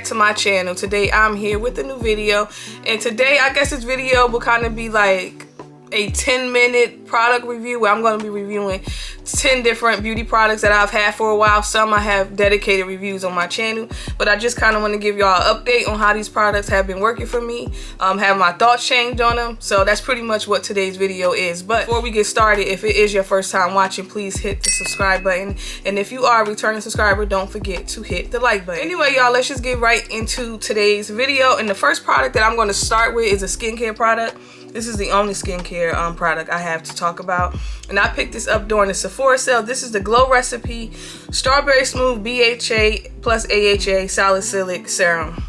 to my channel. Today I'm here with a new video, and today I guess this video will kind of be like a 10-minute product review where I'm going to be reviewing 10 different beauty products that I've had for a while. Some I have dedicated reviews on my channel, but I just kind of want to give y'all an update on how these products have been working for me, have my thoughts changed on them. So that's pretty much what today's video is. But before we get started, if it is your first time watching, please hit the subscribe button, and if you are a returning subscriber, don't forget to hit the like button. Anyway, y'all, let's just get right into today's video. And the first product that I'm going to start with is a skincare product. This is the only skincare product I have to talk about, and I picked this up during the Sephora sale. This is the Glow Recipe Strawberry Smooth BHA plus AHA Salicylic Serum.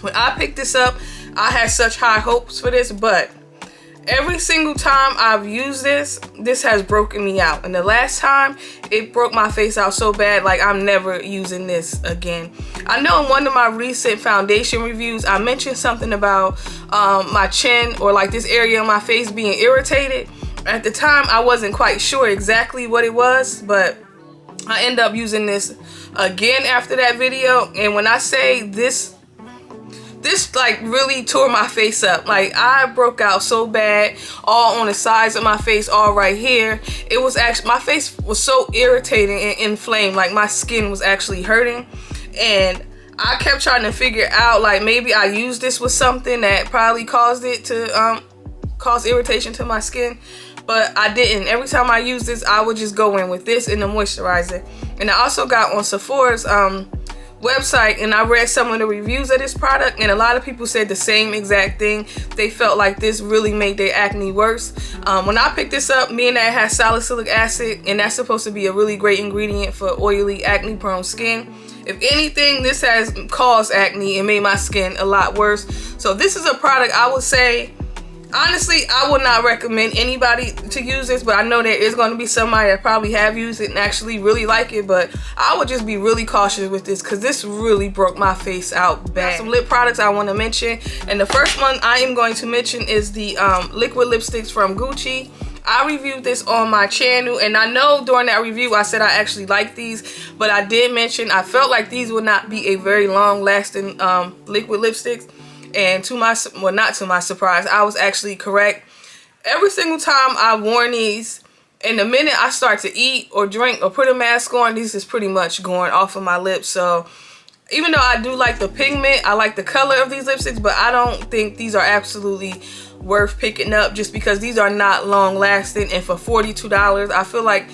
When I picked this up, I had such high hopes for this, but every single time I've used this has broken me out. And the last time, it broke my face out so bad, like I'm never using this again. I know in one of my recent foundation reviews, I mentioned something about my chin, or like this area on my face being irritated. At the time, I wasn't quite sure exactly what it was, but I ended up using this again after that video. And when I say this like really tore my face up. Like, I broke out so bad, all on the sides of my face, all right here. It was actually, my face was so irritating and inflamed, like my skin was actually hurting. And I kept trying to figure out, like, maybe I used this with something that probably caused it to cause irritation to my skin, but I didn't. Every time I used this, I would just go in with this and the moisturizer. And I also got on Sephora's website, and I read some of the reviews of this product, and a lot of people said the same exact thing. They felt like this really made their acne worse. When I picked this up, being that it has salicylic acid, and that's supposed to be a really great ingredient for oily, acne prone skin, if anything, this has caused acne and made my skin a lot worse. So this is a product I would say, honestly, I would not recommend anybody to use this, but I know there is going to be somebody that probably have used it and actually really like it, but I would just be really cautious with this because this really broke my face out bad. Some lip products I want to mention, and the first one I am going to mention is the liquid lipsticks from Gucci. I reviewed this on my channel, and I know during that review I said I actually like these, but I did mention I felt like these would not be a very long lasting liquid lipsticks. And to my, well, not to my surprise, I was actually correct. Every single time I've worn these, and the minute I start to eat or drink or put a mask on, these is pretty much going off of my lips. So even though I do like the pigment, I like the color of these lipsticks, but I don't think these are absolutely worth picking up just because these are not long lasting. And for $42, I feel like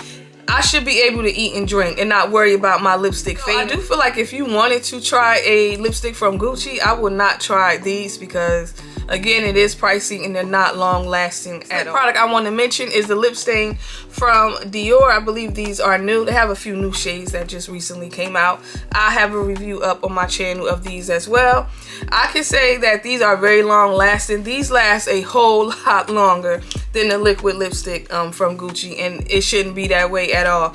I should be able to eat and drink and not worry about my lipstick fading. I do feel like if you wanted to try a lipstick from Gucci, I would not try these because, again, it is pricey and they're not long lasting at all. The product I want to mention is the lip stain from Dior. I believe these are new. They have a few new shades that just recently came out. I have a review up on my channel of these as well. I can say that these are very long lasting. These last a whole lot longer than the liquid lipstick from Gucci, and it shouldn't be that way at all.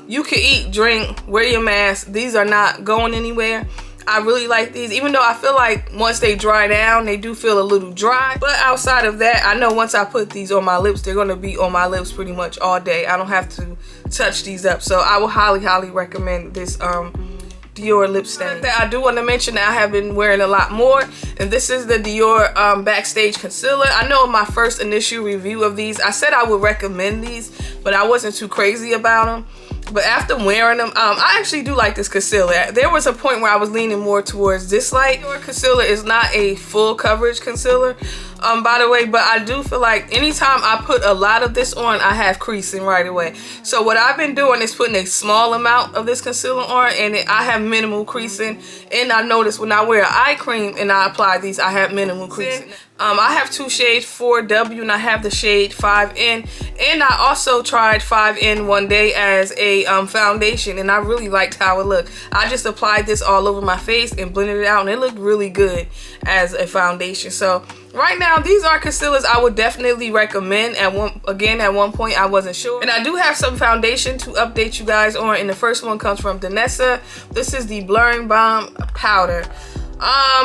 You can eat, drink, wear your mask. These are not going anywhere. I really like these, even though I feel like once they dry down, they do feel a little dry. But outside of that, I know once I put these on my lips, they're gonna be on my lips pretty much all day. I don't have to touch these up. So I would highly recommend this Dior lip stain. That I do want to mention that I have been wearing a lot more, and this is the Dior Backstage concealer. I know in my first initial review of these, I said I would recommend these, but I wasn't too crazy about them. But after wearing them, I actually do like this concealer. There was a point where I was leaning more towards dislike. Dior concealer is not a full coverage concealer, by the way, but I do feel like anytime I put a lot of this on, I have creasing right away. So what I've been doing is putting a small amount of this concealer on, and I have minimal creasing. And I notice when I wear eye cream and I apply these, I have minimal creasing. I have two shades, 4W, and I have the shade 5N. And I also tried 5N one day as a foundation, and I really liked how it looked. I just applied this all over my face and blended it out, and it looked really good as a foundation. So right now, these are concealers I would definitely recommend. At one point I wasn't sure. And I do have some foundation to update you guys on, and the first one comes from Danessa. This is the Blurring Balm Powder.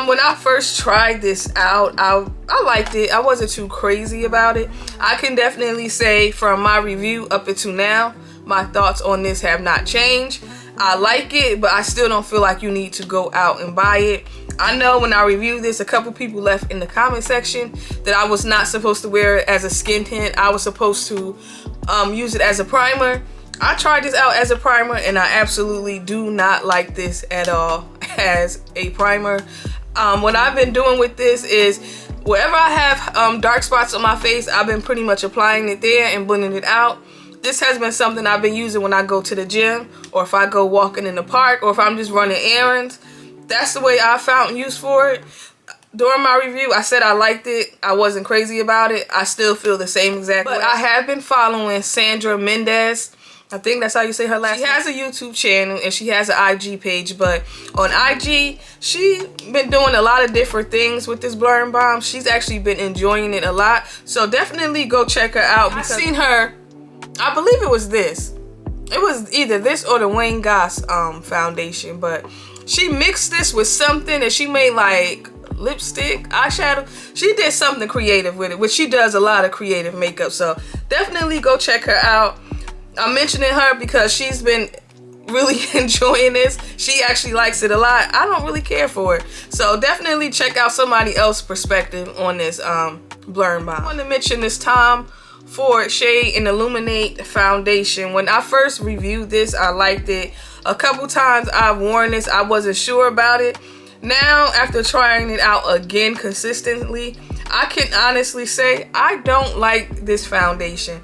When I first tried this out, I liked it. I wasn't too crazy about it. I can definitely say from my review up until now, my thoughts on this have not changed. I like it, but I still don't feel like you need to go out and buy it. I know when I reviewed this, a couple people left in the comment section that I was not supposed to wear it as a skin tint. I was supposed to use it as a primer. I tried this out as a primer and I absolutely do not like this at all as a primer. What I've been doing with this is wherever I have dark spots on my face, I've been pretty much applying it there and blending it out. This has been something I've been using when I go to the gym, or if I go walking in the park, or if I'm just running errands. That's the way I found use for it. During my review, I said I liked it. I wasn't crazy about it. I still feel the same exact way. But I have been following Sandra Mendes. I think that's how you say her last name. She has a YouTube channel and she has an IG page, but on IG, she's been doing a lot of different things with this blurring balm. She's actually been enjoying it a lot. So definitely go check her out. I've seen her, I believe it was this. It was either this or the Wayne Goss foundation, but she mixed this with something and she made like lipstick, eyeshadow. She did something creative with it, which she does a lot of creative makeup. So definitely go check her out. I'm mentioning her because she's been really enjoying this. She actually likes it a lot. I don't really care for it. So definitely check out somebody else's perspective on this blurring balm. I want to mention this Tom Ford shade in Illuminate foundation. When I first reviewed this, I liked it. A couple times I've worn this, I wasn't sure about it. Now, after trying it out again consistently, I can honestly say I don't like this foundation.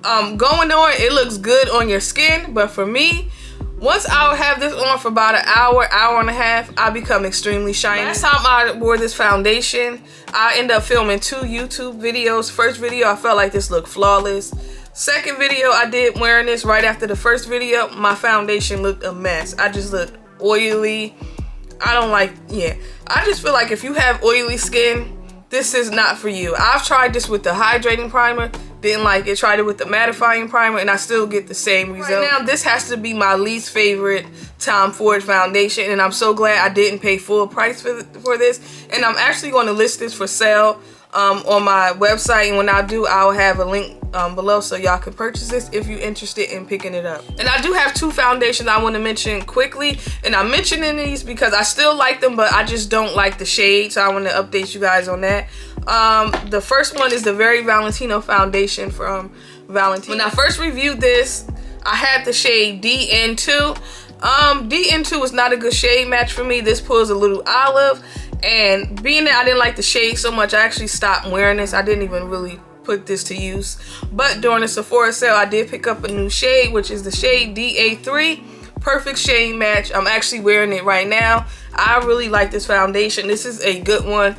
Going on, it looks good on your skin, but for me, once I have this on for about an hour, hour and a half, I become extremely shiny. Last time I wore this foundation, I ended up filming 2 YouTube videos. First video, I felt like this looked flawless. Second video I did wearing this right after the first video, my foundation looked a mess. I just looked oily. I don't like, I just feel like if you have oily skin, this is not for you. I've tried this with the hydrating primer, didn't like it. Tried it with the mattifying primer and I still get the same result. Right now, this has to be my least favorite Tom Ford foundation, and I'm so glad I didn't pay full price for this. And I'm actually going to list this for sale on my website, and when I do, I'll have a link below so y'all can purchase this if you're interested in picking it up. And I do have 2 foundations I want to mention quickly, and I'm mentioning these because I still like them, but I just don't like the shade, so I want to update you guys on that. The first one is the Very Valentino foundation from Valentino. When I first reviewed this, I had the shade DN2. DN2 was not a good shade match for me. This pulls a little olive, and being that I didn't like the shade so much, I actually stopped wearing this. I didn't even really put this to use, but during the Sephora sale I did pick up a new shade, which is the shade DA3. Perfect shade match. I'm actually wearing it right now. I really like this foundation. This is a good one.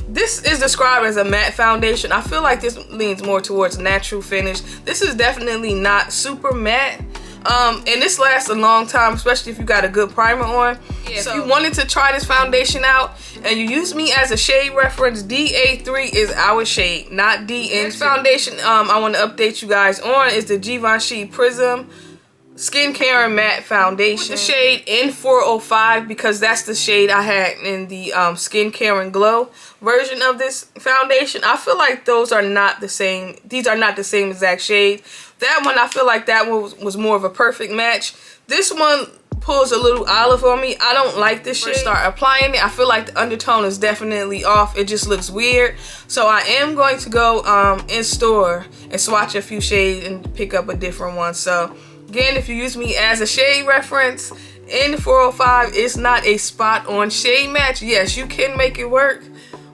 This is described as a matte foundation. I feel like this leans more towards natural finish. This is definitely not super matte. And this lasts a long time, especially if you got a good primer on. So if you wanted to try this foundation out and you use me as a shade reference, DA3 is our shade, not DN. This foundation I want to update you guys on is the Givenchy Prisme Skincare Matte Foundation. The shade N405 because that's the shade I had in the Skincare and Glow version of this foundation. I feel like those are not the same. These are not the same exact shade. That one, I feel like that one was more of a perfect match. This one pulls a little olive on me. I don't like this shade. Start applying it, I feel like the undertone is definitely off. It just looks weird. So I am going to go in store and swatch a few shades and pick up a different one. So again, if you use me as a shade reference, N405 is not a spot on shade match. Yes, you can make it work,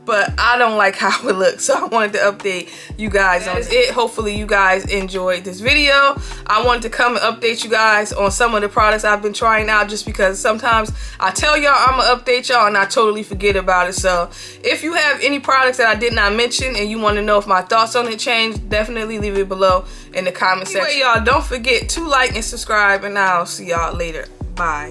but I don't like how it looks, so I wanted to update you guys on it. Hopefully you guys enjoyed this video. I wanted to come and update you guys on some of the products I've been trying out, just because sometimes I tell y'all I'm gonna update y'all and I totally forget about it. So if you have any products that I did not mention and you want to know if my thoughts on it changed, definitely leave it below in the comment section. Anyway, y'all, don't forget to like and subscribe, and I'll see y'all later. Bye.